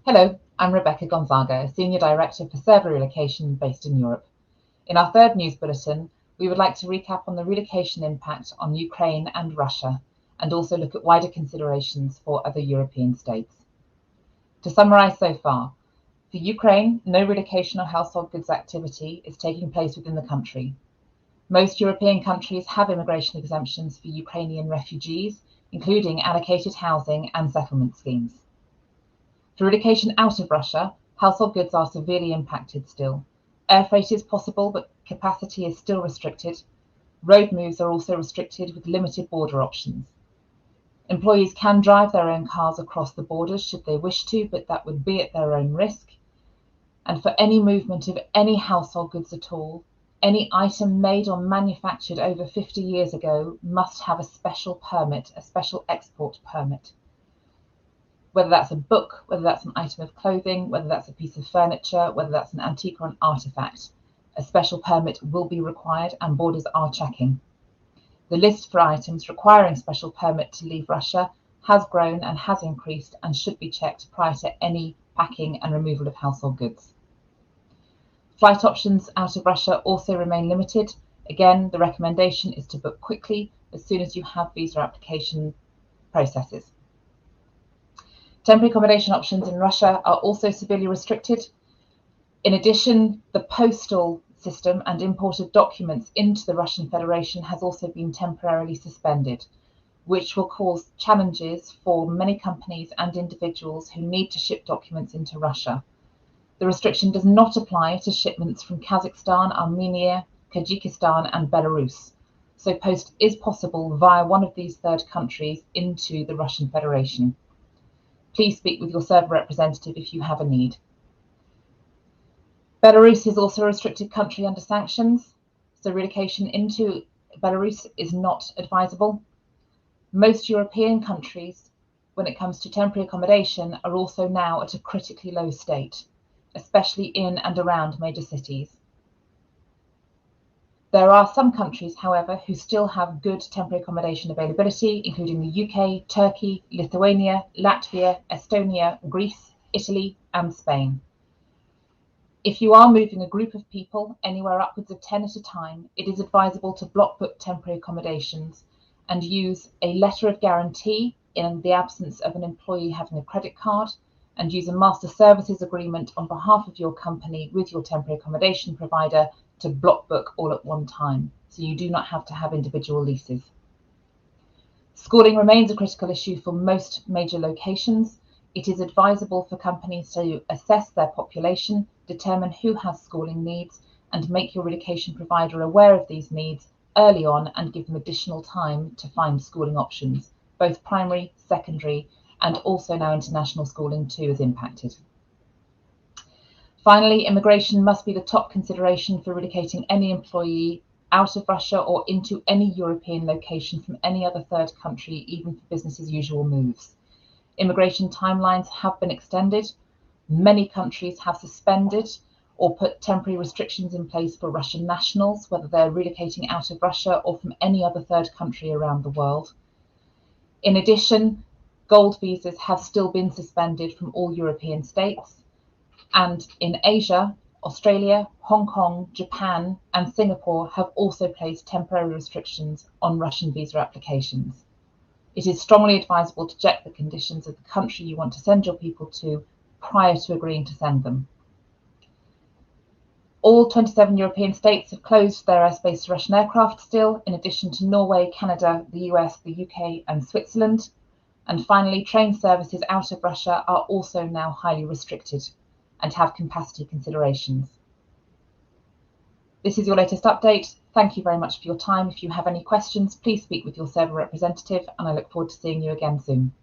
Hello, I'm Rebecca Gonzaga, Senior Director for Server Relocation based in Europe. In our third news bulletin, we would like to recap on the relocation impact on Ukraine and Russia, and also look at wider considerations for other European states. To summarise so far, for Ukraine, no relocation or household goods activity is taking place within the country. Most European countries have immigration exemptions for Ukrainian refugees, including allocated housing and settlement schemes. For relocation out of Russia, household goods are severely impacted still. Air freight is possible, but capacity is still restricted. Road moves are also restricted with limited border options. Employees can drive their own cars across the borders should they wish to, but that would be at their own risk. And for any movement of any household goods at all, any item made or manufactured over 50 years ago must have a special permit, a special export permit. Whether that's a book, whether that's an item of clothing, whether that's a piece of furniture, whether that's an antique or an artifact, a special permit will be required and borders are checking. The list for items requiring special permit to leave Russia has grown and has increased and should be checked prior to any packing and removal of household goods. Flight options out of Russia also remain limited. Again, the recommendation is to book quickly as soon as you have visa application processes. Temporary accommodation options in Russia are also severely restricted. In addition, the postal system and import of documents into the Russian Federation has also been temporarily suspended, which will cause challenges for many companies and individuals who need to ship documents into Russia. The restriction does not apply to shipments from Kazakhstan, Armenia, Kyrgyzstan and Belarus, so post is possible via one of these third countries into the Russian Federation. Please speak with your server representative if you have a need. Belarus is also a restricted country under sanctions, so relocation into Belarus is not advisable. Most European countries, when it comes to temporary accommodation, are also now at a critically low state, especially in and around major cities. There are some countries, however, who still have good temporary accommodation availability, including the UK, Turkey, Lithuania, Latvia, Estonia, Greece, Italy, and Spain. If you are moving a group of people, anywhere upwards of 10 at a time, it is advisable to block book temporary accommodations and use a letter of guarantee in the absence of an employee having a credit card, and use a master services agreement on behalf of your company with your temporary accommodation provider to block book all at one time, so you do not have to have individual leases. Schooling remains a critical issue for most major locations. It is advisable for companies to assess their population, determine who has schooling needs, and make your relocation provider aware of these needs early on and give them additional time to find schooling options, both primary, secondary, and also now international schooling too is impacted. Finally, immigration must be the top consideration for relocating any employee out of Russia or into any European location from any other third country, even for business as usual moves. Immigration timelines have been extended. Many countries have suspended or put temporary restrictions in place for Russian nationals, whether they're relocating out of Russia or from any other third country around the world. In addition, gold visas have still been suspended from all European states. And in Asia, Australia, Hong Kong, Japan, and Singapore have also placed temporary restrictions on Russian visa applications. It is strongly advisable to check the conditions of the country you want to send your people to prior to agreeing to send them. All 27 European states have closed their airspace to Russian aircraft still, in addition to Norway, Canada, the US, the UK, and Switzerland. And finally, train services out of Russia are also now highly restricted and have capacity considerations. This is your latest update. Thank you very much for your time. If you have any questions, please speak with your server representative, and I look forward to seeing you again soon.